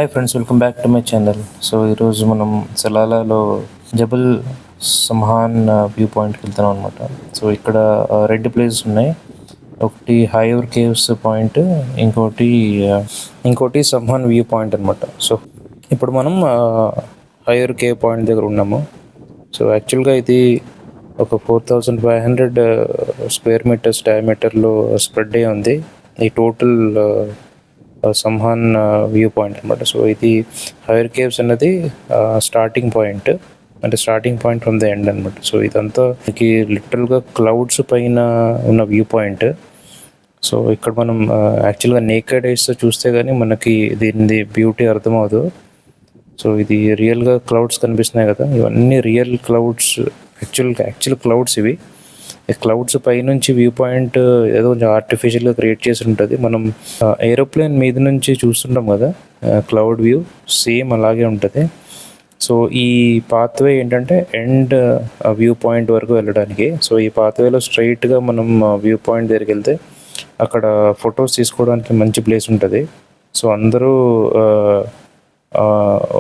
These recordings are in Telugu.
Hi friends, welcome back to my channel. So ఈరోజు మనం సలాలాలో జబల్ సమ్హాన్ వ్యూ పాయింట్కి వెళ్తున్నాం అనమాట. సో ఇక్కడ రెండు ప్లేసెస్ ఉన్నాయి. ఒకటి హైయూర్ కేవ్స్ పాయింట్, ఇంకోటి సమ్హాన్ వ్యూ పాయింట్ అనమాట. సో ఇప్పుడు మనం హైయూర్ కేవ్ పాయింట్ దగ్గర ఉన్నాము. సో యాక్చువల్గా ఇది ఒక 4500 స్క్వేర్ మీటర్స్ డయామీటర్లో స్ప్రెడ్ అయ్యి ఉంది ఈ టోటల్ సమ్హాన్ వ్యూ పాయింట్ అనమాట. సో ఇది హైర్ కేవ్స్ అన్నది starting point from the end అనమాట. సో ఇదంతా మనకి లిటరల్గా క్లౌడ్స్ పైన ఉన్న వ్యూ పాయింట్. సో ఇక్కడ మనం యాక్చువల్గా నేకెడ్ ఐస్ చూస్తే కానీ మనకి దీని బ్యూటీ అర్థమవుదు. సో ఇది రియల్గా క్లౌడ్స్ కనిపిస్తున్నాయి కదా, ఇవన్నీ రియల్ క్లౌడ్స్, యాక్చువల్ క్లౌడ్స్ ఇవి. ఈ క్లౌడ్స్ పైనుంచి వ్యూ పాయింట్ ఏదో కొంచెం ఆర్టిఫిషియల్గా క్రియేట్ చేసి ఉంటుంది. మనం ఏరోప్లేన్ మీద నుంచి చూస్తుంటాం కదా క్లౌడ్ వ్యూ, సేమ్ అలాగే ఉంటుంది. సో ఈ పాత్వే ఏంటంటే ఎండ్ వ్యూ పాయింట్ వరకు వెళ్ళడానికి. సో ఈ పాత్వేలో స్ట్రైట్గా మనం వ్యూ పాయింట్ దగ్గరికి వెళ్తే అక్కడ ఫొటోస్ తీసుకోవడానికి మంచి ప్లేస్ ఉంటుంది. సో అందరూ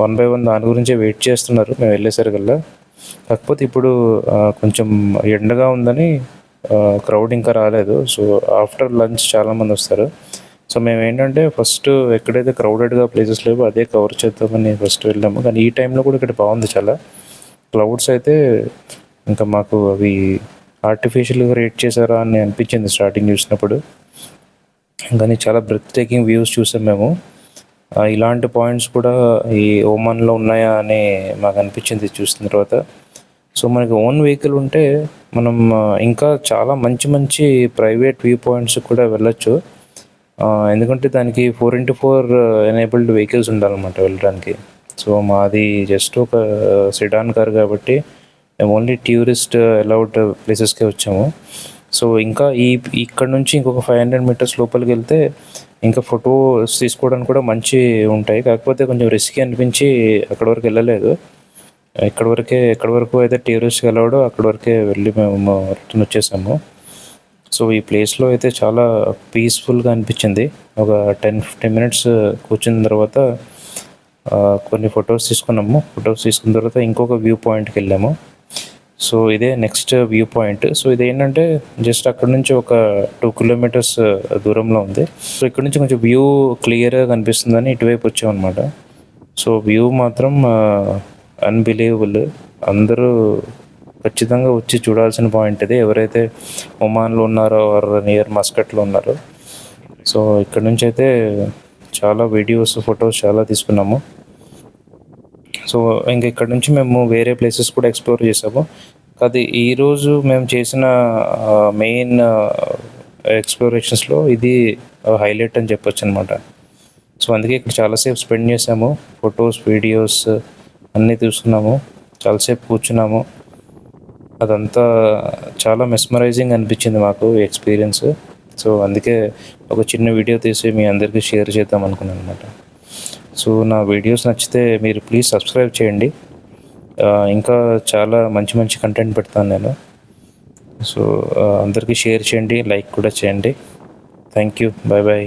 1 by 1 దాని గురించే వెయిట్ చేస్తున్నారు మేము వెళ్ళేసరికల్లా. కాకపోతే ఇప్పుడు కొంచెం ఎండగా ఉందని క్రౌడ్ ఇంకా రాలేదు. సో ఆఫ్టర్ లంచ్ చాలామంది వస్తారు. సో మేము ఏంటంటే ఫస్ట్ ఎక్కడైతే క్రౌడెడ్గా ప్లేసెస్ లేవో అదే కవర్ చేద్దామని ఫస్ట్ వెళ్ళాము. కానీ ఈ టైంలో కూడా ఇక్కడ బాగుంది చాలా. క్లౌడ్స్ అయితే ఇంకా మాకు అవి ఆర్టిఫిషియల్గా క్రియేట్ చేశారా అని అనిపించింది స్టార్టింగ్ చూసినప్పుడు. కానీ చాలా బ్రెత్ టేకింగ్ వ్యూస్ చూసాం మేము. ఇలాంటి పాయింట్స్ కూడా ఈ ఓమాన్లో ఉన్నాయా అని మాకు అనిపించింది చూసిన తర్వాత. సో మనకి ఓన్ వెహికల్ ఉంటే మనం ఇంకా చాలా మంచి మంచి ప్రైవేట్ వ్యూ పాయింట్స్ కూడా వెళ్ళొచ్చు. ఎందుకంటే దానికి 4x4 ఎనేబుల్డ్ వెహికల్స్ ఉండాలన్నమాట వెళ్ళడానికి. సో మాది జస్ట్ ఒక సెడాన్ కార్ కాబట్టి మేము ఓన్లీ టూరిస్ట్ అలౌడ్ ప్లేసెస్కే వచ్చాము. సో ఇంకా ఇక్కడ నుంచి ఇంకొక 500 మీటర్స్ లోపలికి వెళ్తే ఇంకా ఫొటోస్ తీసుకోవడానికి కూడా మంచి ఉంటాయి. కాకపోతే కొంచెం రిస్కీ అనిపించి అక్కడి వరకు వెళ్ళలేదు. ఎక్కడి వరకు అయితే టూరిస్ట్కి వెళ్ళాడో అక్కడి వరకే వెళ్ళి మేము రిటర్న్ వచ్చేసాము. సో ఈ ప్లేస్లో అయితే చాలా పీస్ఫుల్గా అనిపించింది. ఒక 10-15 మినిట్స్ కూర్చున్న తర్వాత కొన్ని ఫొటోస్ తీసుకున్నాము. ఫొటోస్ తీసుకున్న తర్వాత ఇంకొక వ్యూ పాయింట్కి వెళ్ళాము. సో ఇదే నెక్స్ట్ వ్యూ పాయింట్. సో ఇది ఏంటంటే జస్ట్ అక్కడ నుంచి ఒక 2 కిలోమీటర్స్ దూరంలో ఉంది. సో ఇక్కడ నుంచి కొంచెం వ్యూ క్లియర్గా కనిపిస్తుందని ఇటువైపు వచ్చామన్నమాట. సో వ్యూ మాత్రం అన్బిలీవబుల్. అందరూ ఖచ్చితంగా వచ్చి చూడాల్సిన పాయింట్ ఇది, ఎవరైతే ఒమాన్లో ఉన్నారో ఆర్ నియర్ మస్కట్లో ఉన్నారో. సో ఇక్కడ నుంచి అయితే చాలా వీడియోస్, ఫొటోస్ చాలా తీసుకున్నాము. సో ఇంక ఇక్కడ నుంచి మేము వేరే ప్లేసెస్ కూడా ఎక్స్ప్లోర్ చేసాము. అది ఈరోజు మేము చేసిన మెయిన్ ఎక్స్ప్లోరేషన్స్లో ఇది హైలైట్ అని చెప్పొచ్చు అనమాట. సో అందుకే ఇక్కడ చాలాసేపు స్పెండ్ చేసాము. ఫొటోస్, వీడియోస్ అన్నీ తీసుకున్నాము, చాలాసేపు కూర్చున్నాము. అదంతా చాలా మెస్మరైజింగ్ అనిపించింది మాకు ఈ ఎక్స్పీరియన్స్. సో అందుకే ఒక చిన్న వీడియో తీసి మీ అందరికీ షేర్ చేద్దాం అనుకున్నాను అనమాట. సో నా వీడియోస్ నచ్చితే మీరు ప్లీజ్ సబ్స్క్రైబ్ చేయండి. ఇంకా చాలా మంచి మంచి కంటెంట్ పెడతాను నేను. సో అందరికీ షేర్ చేయండి, లైక్ కూడా చేయండి. Thank you. Bye bye.